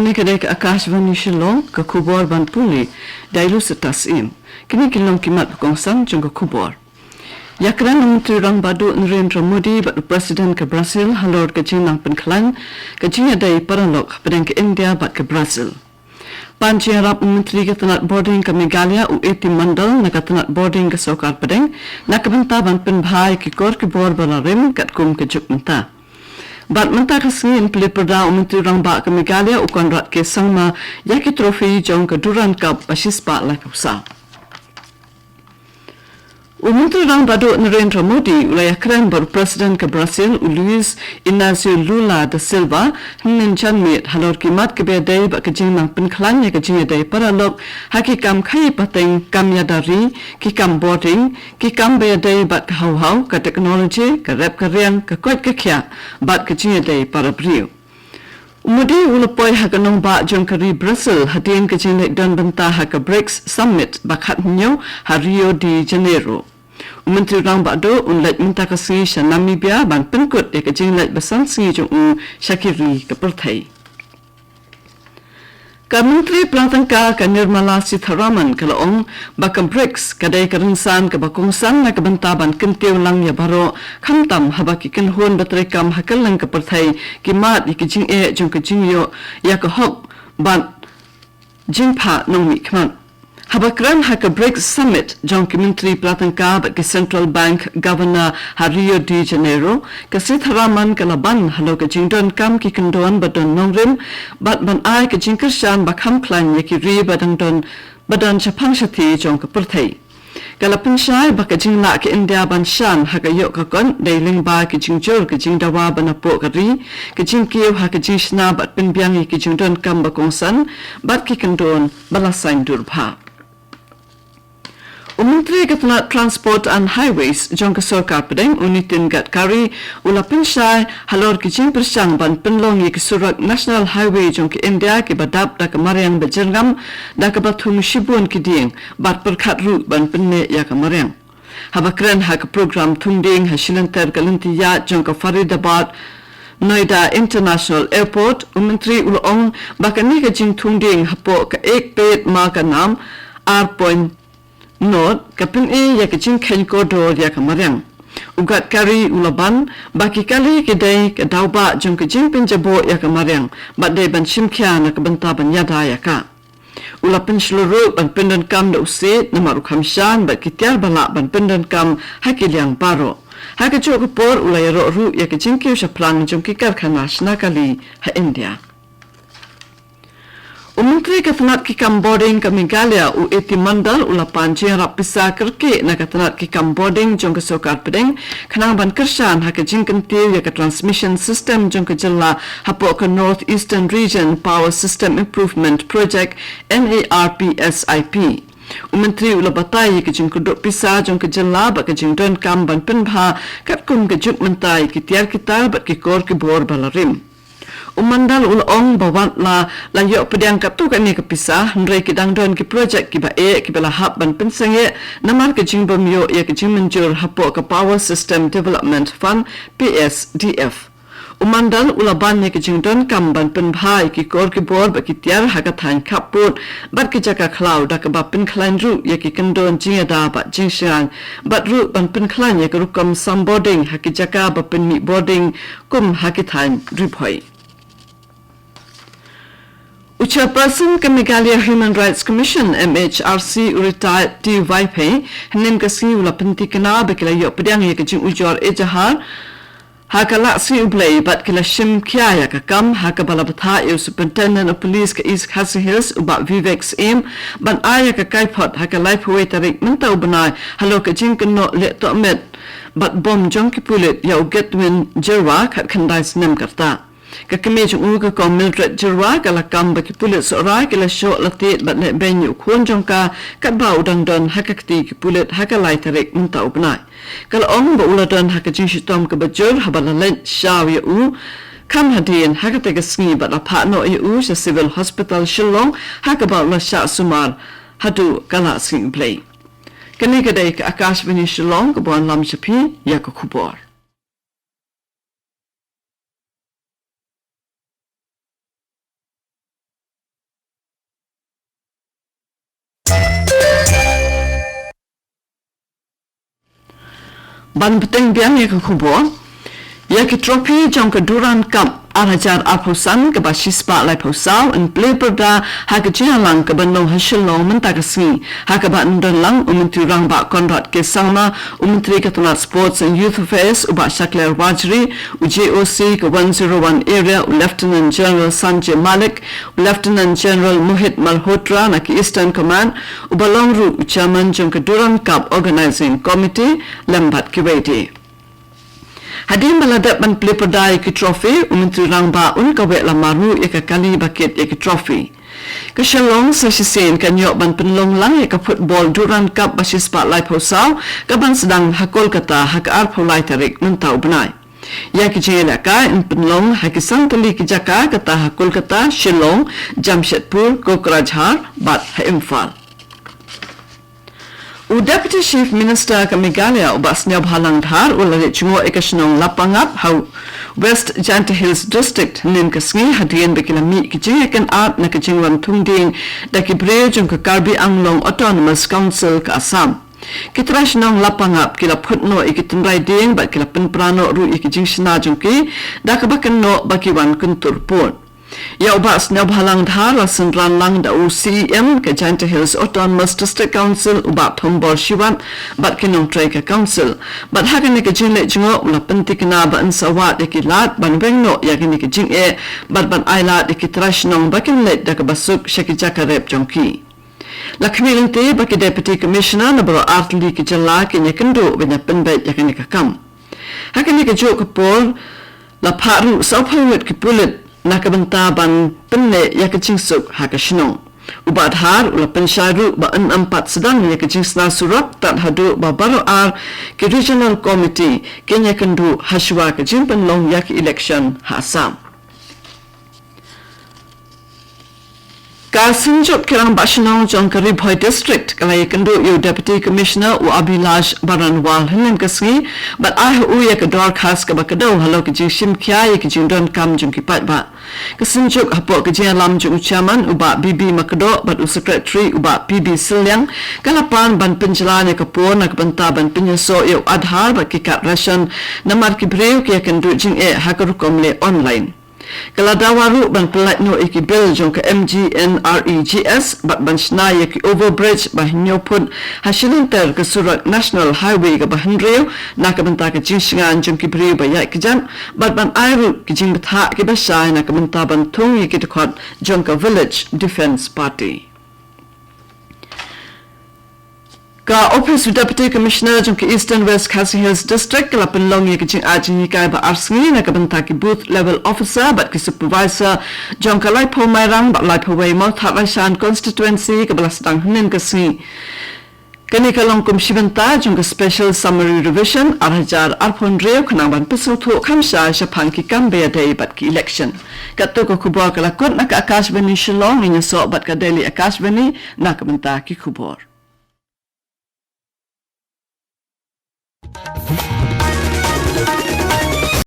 Kini kedai ke Akashvani Shillong ke kubur ban puli dailu setasim. Kini kilong kimat kongsan jong ke kubur. Yakran Menteri Rang Badu Narendra Modi batu Presiden ke Brazil halor ke Jinang Penklan ke Jina dai paralok pedang ke India bat ke Brazil. Panci harap Menteri ke Tanat Boarding ke Meghalaya U80 Mandal nak Tanat Boarding ke Sokar Pedang nak kebenta ban penbhai ke kor ke bor balarim kat kum ke juk menta. Bat menta Khasi in Pili Perda Menteri Rang Ba ke Meghalaya ukon rat ke sangma yaki trofi jong ke Duran Cup basis pa la ke usah. Menteri Rang Badu Narendra Modi ulaya keren baru Presiden ke Brazil Luiz Inácio Lula da Silva hinin chanmit halor kimat ke bedai bak kejing nang penklan ya kejing dai paralok haki kam khai pateng kam yadari ki kam boarding ki kam bedai bak hau ke teknologi ke rap ke riang ke kuat ke kya bak kejing dai para brio. Modi ulapoi hakanong ba jong kari Brazil hadin kejing lek dan benta haka BRICS Summit bakat nyo ha Rio de Janeiro. Menteri Rang Badu unlek minta Khasi sha Namibia ban penkut ya kejing lek besan si jong Shakiri ke Perthai. Ka Menteri Pelatangka ka Nirmala Sitharaman kalaong baka BRICS kadai karinsan ke bakungsan na kebenta ban kentiu lang ya baro khamtam habaki kenhun batrekam hakalang ke Perthai kimat ikijing jong kejing yo ya ke hok ban jingpa nongmi kman. Habakran haka BRICS Summit jong Menteri Pelatangka bagi Central Bank Governor Rio de Janeiro ke Sitharaman ke laban halo ke jingdon kam ki kendon badon nongrim bat ban ai ke jingkersan bakham klan yaki ri badang don badan chapang shati jong ke Perthai. Kala pensyai baka jingla ke India ban shan haka yok kakon dailing ba ke jingjur ke jingdawa banapo kari ke jingkiu haka jingshna bat penbiangi ke jingdon kam bakongsan bat ki kendon balasain durba. Menteri Ketanat Transport and Highways jong ke Sorkar Pedang Unitin Gadkari ula pensyai halor kijing persang ban penlong ke surat National Highway jong ke India ke badap da ke Mariang Bejerngam da ke Batum Shibun ke Ding bat perkat ru ban penne ya ke Mariang. Habakren ha ke program tunding ha shilantar ke Lintiya jong ke Faridabad Noida International Airport Menteri ulong bakani ke jing tunding hapo ke ek pet ma ka nam R. Not kapin ya kecing kain kodor ya kemarin. Ugat kari ulaban baki kali kedai ke dauba jong kecing penjabo ya kemarin. Badai ban simkia na kebenta ban yada ya ka. Ulapan seluruh ban pendan kam da usit na maru kamshan bat kitiar balak ban pendan kam hakil yang baro. Haka cok kepor ulai ru ya kecing kiu saplang jong kikar kanas nakali ha India. Menteri Ketanat Kikam Boarding ke Meghalaya U80 Mandal ulapan harap pisah kerke na Ketanat Kikam Boarding jong ke Sokar Pedang kenang ban kersan haka jing kentil ya ke transmission system jong ke jela hapo ke North Eastern Region Power System Improvement Project NARPSIP. Menteri ulabatai ke jing kuduk pisah jong ke jela bak ke jing don kam ban penbha kat kum ke juk mentai ke tiar kita bat ke kor ke bor balarim. Mandal ulong bawat la yok pedang kap tu kan ni kepisah ndrei kidang don ki project ki ba ki bala hab ban pensange namar ke jing bom yo ya ke jing menjur hapo ke Power System Development Fund PSDF. Mandal ulaban ni ke jing don kam ban penbhai ki kor ki bor ba ki tiar ha ka than kaput bat ki jaka cloud da ka ba pen klan ru ya ki kendon jing da ba jing shang bat ru ban pen klan ya ke rukam sam boarding ha ki jaka ba pen mi boarding kum ha ki than ripoi. Chairperson ke Meghalaya Human Rights Commission MHRC retired T. Waipe henen kasi ula penti kena bekila yok pedang ya kejing ujor ejahar haka laksi ublay bat kila shim kia ya kakam haka balabata ya Superintendent of Police ke East Khasi Hills ubat Vivek's aim ban aya ka kaipot haka lifeway tarik menta ubanay halo kejing keno le to met bat bom jong ki pulit ya ugetwin jerwa kat kandai sinem karta. Kakimej uga ko Mildred Jirwa kala kamba ki pulit sorai kala shot latit bat ne benyu kuon jongka kat ba udang don hakakti ki pulit hakalai tarik munta ubnai. Kala ong ba uladon hakajing shitom ke bajur habala lent shaw ya kam hadin hakatega sngi bat apat no ya sa Civil Hospital Shillong hakabal la sha sumar hadu kala sing play. Kani kadai ke Akashvani Shillong ke buan lam shapi ya ke kubor. ban peteng biang ya kubor ya ki trophy jong ka Duran Cup arajar apusan ke basispa lai posau in play perda ha ke jalang ke banong Shillong menta kasni ha ke ba ndang menteri rang ba Conrad ke sangma menteri ketunas sports and youth affairs uba Shakler Wajri UJOC ke 101 area Lieutenant General Sanjay Malik Lieutenant General Mohit Malhotra na ke Eastern Command uba longru chairman jong ke Duran Cup organizing committee lambat kiwedi Hadim baladat ban play perdai ki trophy menteri rang ba un ka wek lamaru ya kali bakit ya ki trophy ke Shillong sa sisen kan yok ban penlong lang ya ka football Duran Cup basis pa lai posau ka ban sedang hakol kata hak ar pulai tarik mentau benai ya ki jela ka in penlong hakisang tali ki jaka kata hakol kata Shillong Jamshedpur Kokrajhar bat Imphal Deputy Chief Minister ka Meghalaya ubasnya bhalang dhar ulari chungo ekashnong lapangap how West Janta Hills District nin kasngi hadian bekilami kijing ekan art na kijing wan tungding da kibre jung ka Karbi Anglong Autonomous Council ka Assam kitrashnong lapangap kila phutno ikitnrai ding ba kila penprano ru ikijing shna jungki da kabakan no bakiwan kuntur pon Ya ubas na bhalang dhar la sendran lang da UCM ke Janta Hills Autonomous District Council ubat Thombor Shiwan bat kinong tray ka council bat hagan ni ke jingle jingo la pentik na ba ansawat de kilat ban bengno ya ni ke jing e bat ban aila de kitrash nong bakin let da ka basuk shakija ka rep jongki la kmilinti ba ke Deputy Commissioner na bro artli ke jalla ke nyekendo benya penbait ya ni ka kam hagan ni ke jo ka pol la pharu saupawet ki pulit nakabanta ban penne yakachingsuk hakashnong ubat har ula pensharu ba an ampat sedang yakachingsna surat tat hadu ba baro ar ke regional committee kenya kandu hashwa ke jimpen long yak election hasam Kasinjok kirang bashnong jong Karibhoy district kalay kandu yu Deputy Commissioner u Abhilash Baranwal hinin kasngi but ah u yak dor khas ka bakadaw halo ke jishim kya yak jindon kam jong kipat ba Kasinjok hapo ke lam jong chairman uba BB Makdo but u secretary uba PB Silyang kalapan ban penjalan yak po nak banta ban penyeso yu adhar ba kikat ration namar kibreu ke kandu jing e hakarukom le online Kaladawaru ban pelat no iki bill jong ke MGNREGS bat ban shna yaki overbridge bah nyopun hasilinter ke surat National Highway ke bahandriu na ka benta ke jingshingan jong ki bri ba yak jan bat ban airu ki jing betha ke basai na ka benta ban tung yaki dekot jong ke Village Defence Party Ka Office Deputy Commissioner jong ke Eastern West Khasi Hills District kala penlong ye kijing ajing kai ba arsngi na ka benta ki booth level officer but ki supervisor jong ka lai pho mai rang ba lai pho wei mo tha lai shan constituency ka balas dang hnen ka si kani ka long kum shibenta jong ka special summary revision arhajar arphon reu khna ban pisu thu khamsha shaphan ki kambe day but ki election ka to ko khubor kala kot na ka Akashvani Shillong ni so but ka daily Akashvani na ka benta ki khubor